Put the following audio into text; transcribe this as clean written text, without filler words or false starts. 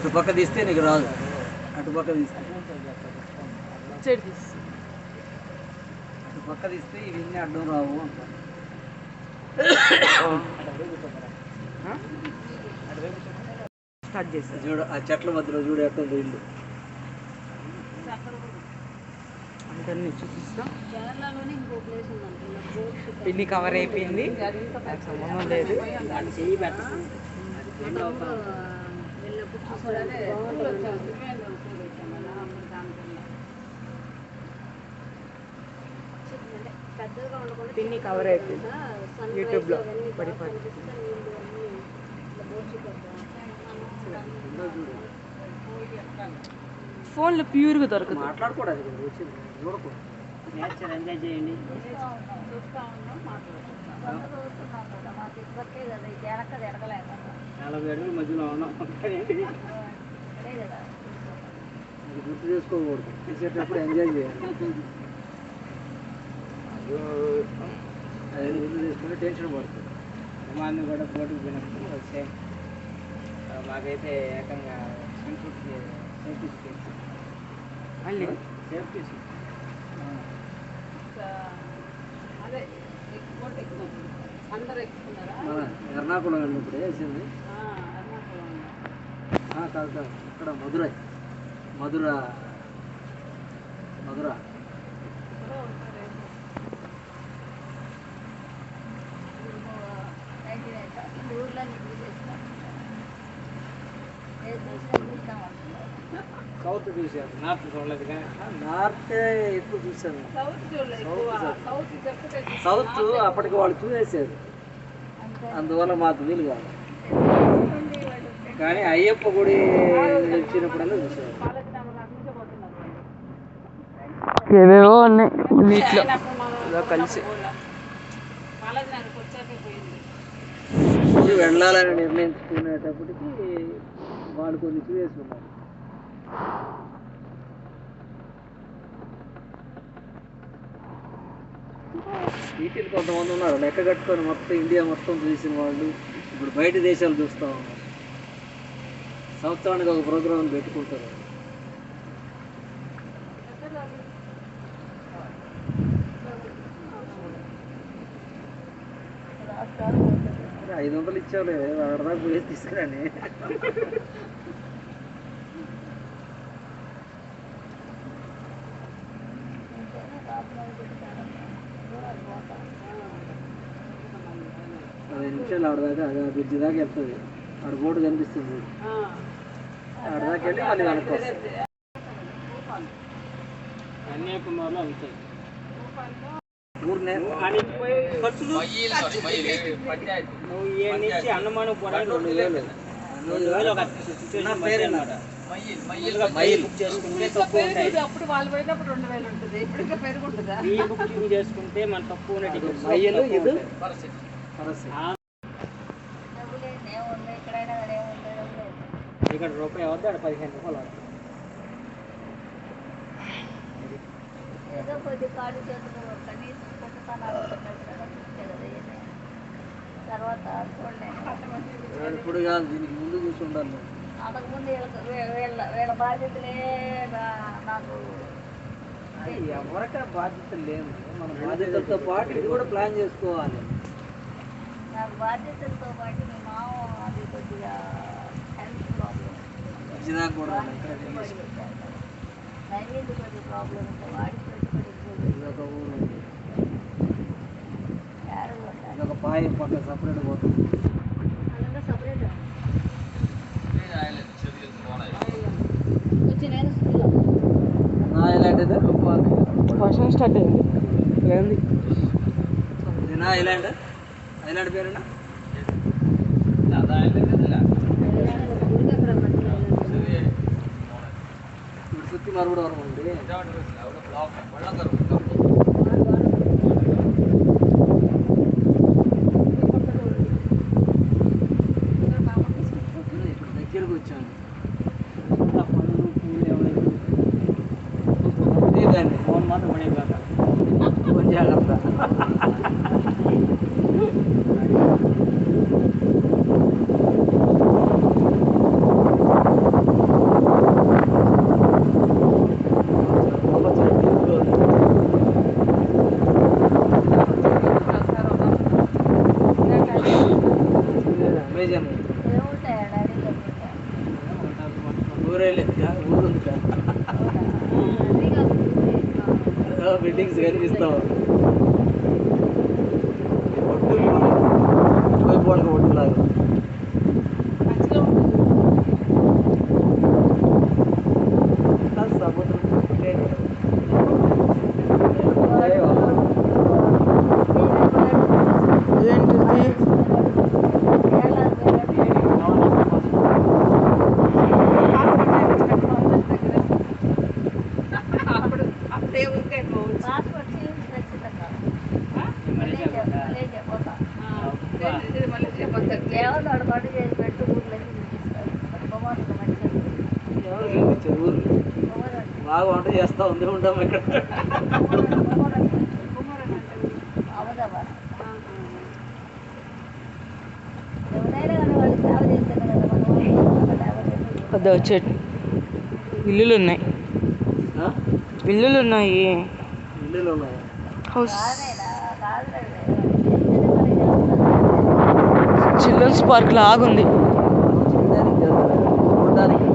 అటుపక్క తీస్తే నీకు రాదు, అటుపక్క తీస్తే అటుపక్క తీస్తే ఇవన్నీ అడ్డం రావు అంటారు. స్టార్ట్ చేస్తారు చూడు, ఆ చెట్ల మధ్యలో చూడు ఎట్టుంది ఇల్లు. అందరినీ చూపిస్తాం. పిన్ని కవర్ అయిపోయింది, నాకు సంబంధం లేదు. చెయ్యి పెట్ట పిన్ని కవర్ అయిపోయింది యూట్యూబ్లో పడిపోయి. ఫోన్లో ప్యూర్గా దొరకదు. మాట్లాడకూడదు, వచ్చింది చూడకూడదు. నేచర్ ఎంజాయ్ చేయండి. 40 అడుగుల మధ్యలో ఉన్నాం. అది గుర్తు చేసుకోకూడదు, తీసేటప్పుడు ఎంజాయ్ చేయాలి. అది గుర్తు చేసుకుంటే టెన్షన్ పడుతుంది. అమ్మాయిని కూడా బోటుకు పోయినప్పుడు సేమ్. మాకైతే ఏకంగా సేఫ్టీ మళ్ళీ సేఫ్టీ ఎర్నాకుళం వెళ్ళినప్పుడు వేసింది. కాదు కాదు, ఇక్కడ మధురై, మధుర సౌత్ చూసాను, నార్త్ చూడలేదు. కానీ నార్త్ ఎక్కువ చూసాను. సౌత్ అప్పటికి వాళ్ళు చూసేసారు, అందువల్ల మాకు వీలు కాదు. కానీ అయ్యప్ప గుడి వచ్చినప్పుడల్లా చూసారు. ఏవేవో ఉన్నాయి నీటిలో కలిసి. ఊరు వెళ్ళాలని నిర్ణయించుకునేటప్పటికి వాళ్ళు కొన్ని చూసేస్తున్నారు. వీటిని కొంతమంది ఉన్నారు లెక్క కట్టుకొని మొత్తం ఇండియా మొత్తం చూసిన వాళ్ళు ఇప్పుడు బయట దేశాలు చూస్తూ ఉన్నారు. సంవత్సరానికి ఒక ప్రోగ్రాం పెట్టుకుంటారు. 500 ఇచ్చావులే, అక్కడదాకా పోయేసి తీసుకురాని. నిమిషాలు ఆడదాకా బ్రిడ్జ్ దాకా వెళ్తుంది. ఆడ బోర్డు కనిపిస్తుంది, ఆడదాకా వెళ్ళి మళ్ళీ వెనక్కి వస్తుంది. కన్యాకుమారిలో వెళ్తాయి. అన్నమానం పోవడానికి 2000 అప్పుడు వాళ్ళు పోయినప్పుడు 2000 ఉంటుంది. ఇప్పుడు ఇంకా పెరుగుంటుందా? బుకింగ్ చేసుకుంటే మన తక్కువ ఇక్కడ రూపాయి అవుతుంది, అక్కడ 15 రూపాయలు అవుతుంది. ఏదో కొద్ది కాడు చేతులు కనీసం తర్వాత ఇప్పుడు కాదు, దీనికి ముందు చూసి ఉండాలి. అంతకుముందు వీళ్ళ బాధ్యతలే నాకు. ఎవరికైనా బాధ్యతలు లేదు, మన బాధ్యతలతో పాటు ఇది కూడా ప్లాన్ చేసుకోవాలి. నాకు బాధ్యతలతో పాటు మీ మామ అది కొద్దిగా హెల్త్ ప్రాబ్లం, నైవేద్య కొద్ది ప్రాబ్లం ఉంటే వాడికి ఒక పాయ పక్క సపరేట్ పోతుంది. సపరేట్ వర్షం స్టార్ట్ అయింది. ఐలాండ్ ఐలాండ్ పేరేనా? ఇప్పుడు సుత్తి మరుగుడు వరం ఉంది. ఇప్పుడు దగ్గరకు వచ్చాను. పనులు పూలు ఏమైనా దాన్ని ఫోన్ మాత్రం పడే కాక కొంచెం జాగ్రత్త. ఊరేలే ఊరు ఉంది బిల్డింగ్స్ కనిపిస్తావు ఒడ్డు ఒడ్డులాగా సముద్రం ఏంటిది బాగా వంట చేస్తా ఉంది ఉంటాం ఇక్కడ పెద్ద చెట్టు ఇల్లులు ఉన్నాయి ఇల్లులు ఉన్నాయి ఇల్లులు ఉన్నాయి హౌస్ చిల్డ్రన్స్ పార్క్ లాగుంది చూడడానికి